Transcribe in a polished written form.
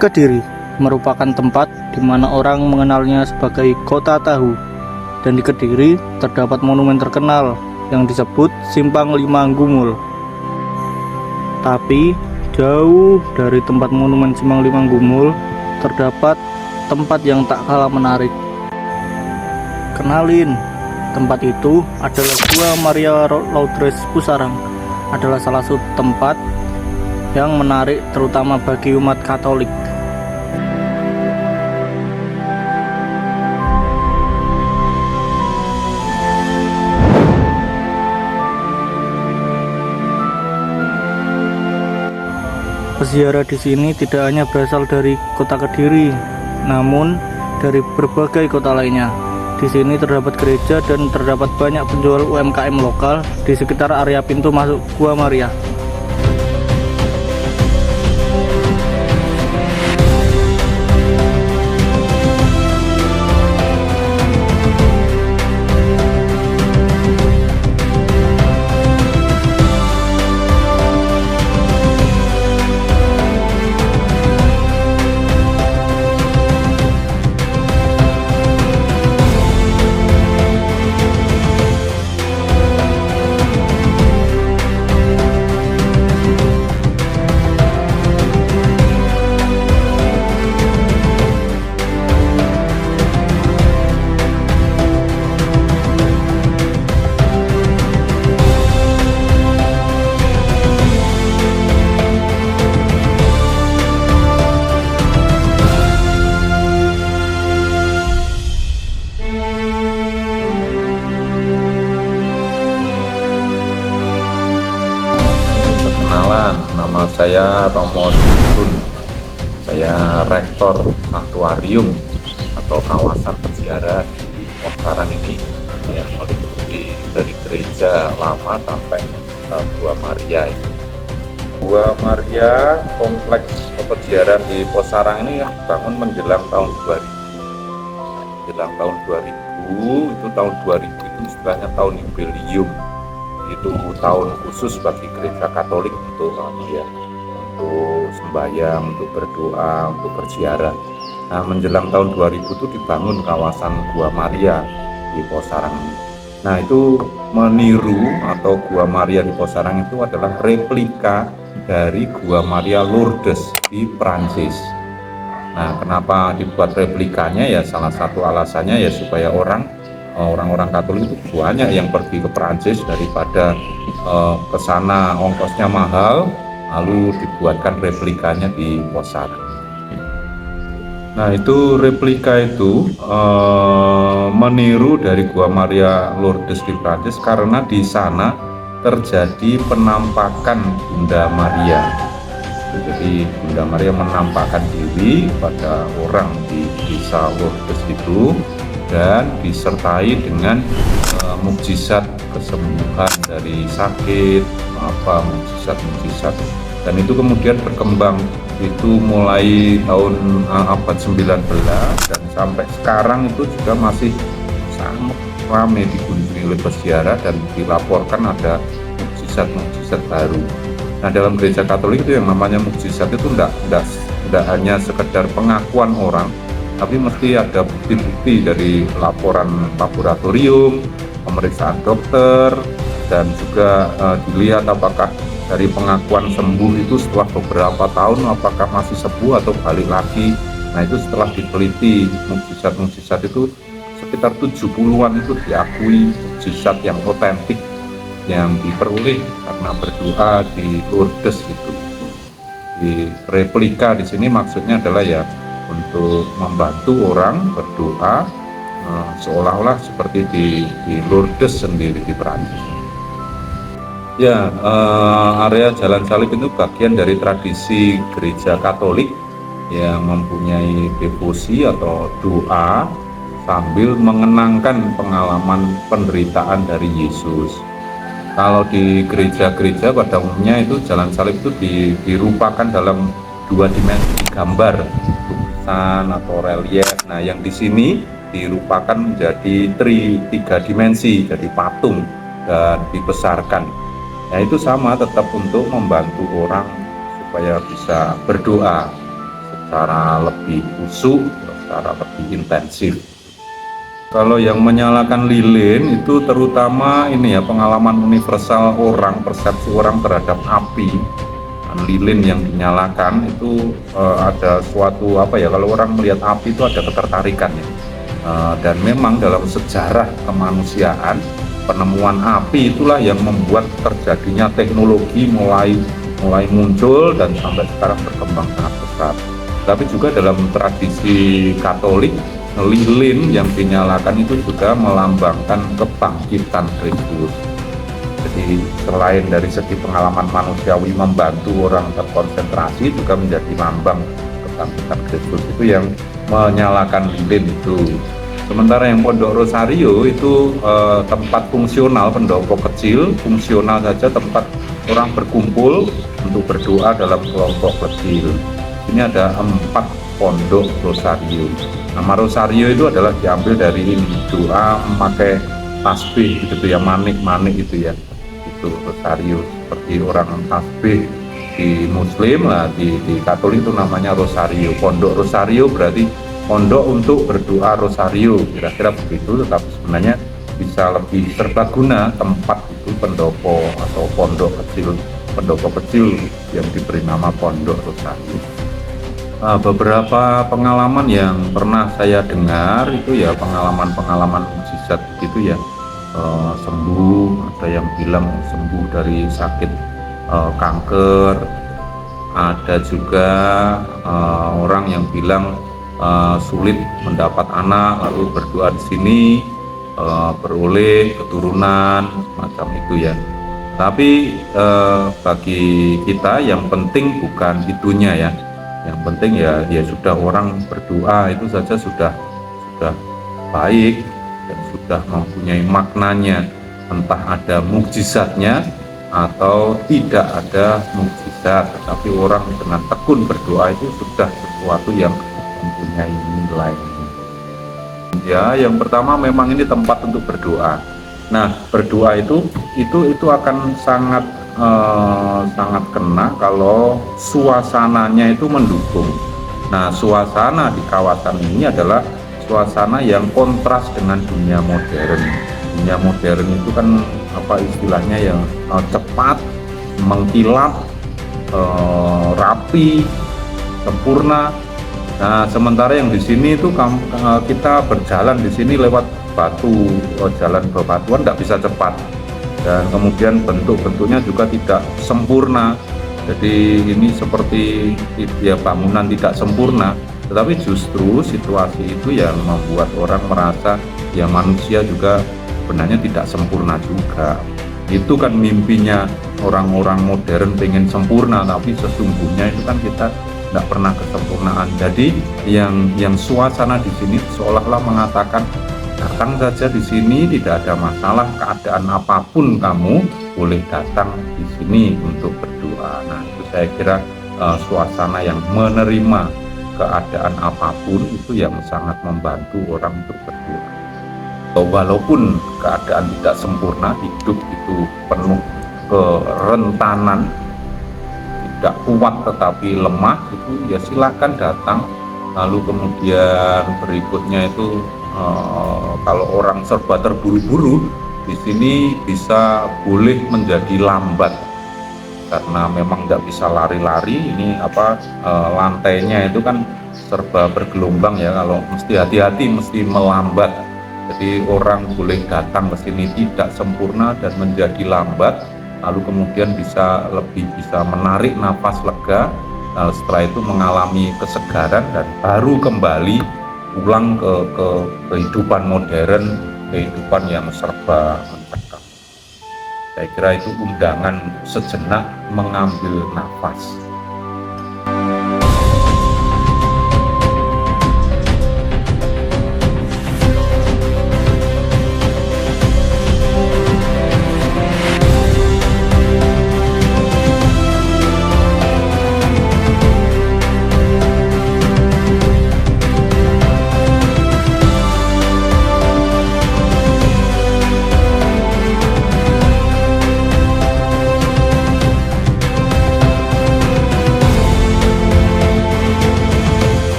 Kediri merupakan tempat di mana orang mengenalnya sebagai kota tahu, dan di Kediri terdapat monumen terkenal yang disebut Simpang Lima Gumul. Tapi jauh dari tempat monumen Simpang Lima Gumul terdapat tempat yang tak kalah menarik. Kenalin, tempat itu adalah Gua Maria Lourdes Pusarang, adalah salah satu tempat yang menarik terutama bagi umat Katolik. Peziarah di sini tidak hanya berasal dari kota Kediri, namun dari berbagai kota lainnya. Di sini terdapat gereja dan terdapat banyak penjual UMKM lokal di sekitar area pintu masuk Gua Maria. Nama saya Romo Dukun. Saya rektor Santuarium atau kawasan peziarah di Posarang ini, yang meliputi dari gereja lama sampai Gua Maria ini. Gua Maria, kompleks peziarah di Posarang ini bangun menjelang tahun 2000. Menjelang tahun 2000, itu tahun 2000 itu istilahnya tahun jubileum. Itu tahun khusus bagi gereja Katolik untuk sembahyang, untuk berdoa, untuk berziarah. Nah, menjelang tahun 2000 itu dibangun kawasan Gua Maria di Posarang. Nah, itu meniru atau Gua Maria di Posarang itu adalah replika dari Gua Maria Lourdes di Prancis. Nah, kenapa dibuat replikanya? Ya salah satu alasannya ya supaya orang-orang Katolik itu banyak yang pergi ke Prancis daripada ke sana ongkosnya mahal, lalu dibuatkan replikanya di Posarang. Nah, itu replika itu meniru dari Gua Maria Lourdes di Prancis karena di sana terjadi penampakan Bunda Maria. Jadi Bunda Maria menampakkan diri pada orang di desa Lourdes itu, dan disertai dengan mukjizat kesembuhan dari sakit, mukjizat, dan itu kemudian berkembang itu mulai tahun abad 19 dan sampai sekarang itu juga masih sangat ramai dikunjungi oleh peziarah dan dilaporkan ada mukjizat baru. Nah, dalam gereja Katolik itu yang namanya mukjizat itu tidak hanya sekedar pengakuan orang, tapi mesti ada bukti-bukti dari laporan laboratorium, pemeriksaan dokter, dan juga dilihat apakah dari pengakuan sembuh itu setelah beberapa tahun apakah masih sembuh atau balik lagi. Nah, itu setelah diteliti mukjizat itu sekitar 70-an itu diakui mukjizat yang otentik yang diperoleh karena berdoa di Lourdes itu. Di replika di sini maksudnya adalah ya untuk membantu orang berdoa seolah-olah seperti di Lourdes sendiri di Perancis. Ya, area Jalan Salib itu bagian dari tradisi gereja Katolik yang mempunyai devosi atau doa sambil mengenangkan pengalaman penderitaan dari Yesus. Kalau di gereja-gereja pada umumnya itu Jalan Salib itu dirupakan dalam dua dimensi gambar, lukisan atau relief. Nah, yang di sini dirupakan menjadi tiga dimensi, jadi patung dan dibesarkan. Nah, itu sama tetap untuk membantu orang supaya bisa berdoa secara lebih khusyuk, secara lebih intensif. Kalau yang menyalakan lilin itu terutama ini ya, pengalaman universal orang, persepsi orang terhadap api. Lilin yang dinyalakan itu ada suatu apa ya, kalau orang melihat api itu ada ketertarikan ya. Dan memang dalam sejarah kemanusiaan, penemuan api itulah yang membuat terjadinya teknologi mulai muncul dan sampai sekarang berkembang sangat pesat. Tapi juga dalam tradisi Katolik, lilin yang dinyalakan itu juga melambangkan kebangkitan Kristus. Jadi selain dari segi pengalaman manusiawi membantu orang terkonsentrasi, juga menjadi lambang kebangkitan Kristus itu yang menyalakan lilin itu. Sementara yang Pondok Rosario itu tempat fungsional, pendopo kecil, fungsional saja, tempat orang berkumpul untuk berdoa dalam kelompok kecil. Ini ada 4 pondok Rosario. Nama Rosario itu adalah diambil dari ini, doa memakai tasbih gitu ya, manik-manik itu ya, itu Rosario. Seperti orang tasbih di Muslim lah, di Katolik itu namanya Rosario. Pondok Rosario berarti pondok untuk berdoa Rosario, kira-kira begitu. Tetapi sebenarnya bisa lebih serbaguna tempat itu, pendopo atau pondok kecil, pendopo kecil yang diberi nama Pondok Rosario. Beberapa pengalaman yang pernah saya dengar itu ya, pengalaman-pengalaman mukjizat gitu ya, sembuh, ada yang bilang sembuh dari sakit kanker, ada juga orang yang bilang sulit mendapat anak, lalu berdoa di sini beroleh keturunan macam itu ya. Tapi bagi kita yang penting bukan itunya ya. Yang penting ya sudah, orang berdoa itu saja sudah baik dan sudah mempunyai maknanya. Entah ada mukjizatnya atau tidak ada mukjizat, tetapi orang dengan tekun berdoa itu sudah sesuatu yang mempunyai nilai. Ya, yang pertama memang ini tempat untuk berdoa. Nah, berdoa itu akan sangat kena kalau suasananya itu mendukung. Nah, suasana di kawasan ini adalah suasana yang kontras dengan dunia modern. Dunia modern itu kan apa istilahnya, yang cepat, mengkilap, rapi, sempurna. Nah, sementara yang di sini itu kita berjalan di sini lewat batu, jalan bebatuan, tidak bisa cepat. Dan kemudian bentuk-bentuknya juga tidak sempurna. Jadi ini seperti ya bangunan tidak sempurna, tetapi justru situasi itu yang membuat orang merasa ya manusia juga sebenarnya tidak sempurna juga. Itu kan mimpinya orang-orang modern, pengen sempurna, tapi sesungguhnya itu kan kita tidak pernah kesempurnaan. Jadi yang suasana di sini seolah-olah mengatakan, datang saja di sini, tidak ada masalah, keadaan apapun kamu boleh datang di sini untuk berdoa. Nah, itu saya kira suasana yang menerima keadaan apapun itu yang sangat membantu orang untuk berdoa. Walaupun keadaan tidak sempurna, hidup itu penuh kerentanan, tidak kuat tetapi lemah, itu ya silakan datang. Lalu kemudian berikutnya itu kalau orang serba terburu-buru, di sini boleh menjadi lambat karena memang tidak bisa lari-lari. Ini lantainya itu kan serba bergelombang ya, kalau mesti hati-hati, mesti melambat. Jadi orang boleh datang ke sini tidak sempurna dan menjadi lambat, lalu kemudian bisa menarik nafas lega. Nah, setelah itu mengalami kesegaran dan baru kembali pulang ke kehidupan modern, kehidupan yang serba mencekam. Saya kira itu undangan sejenak mengambil nafas.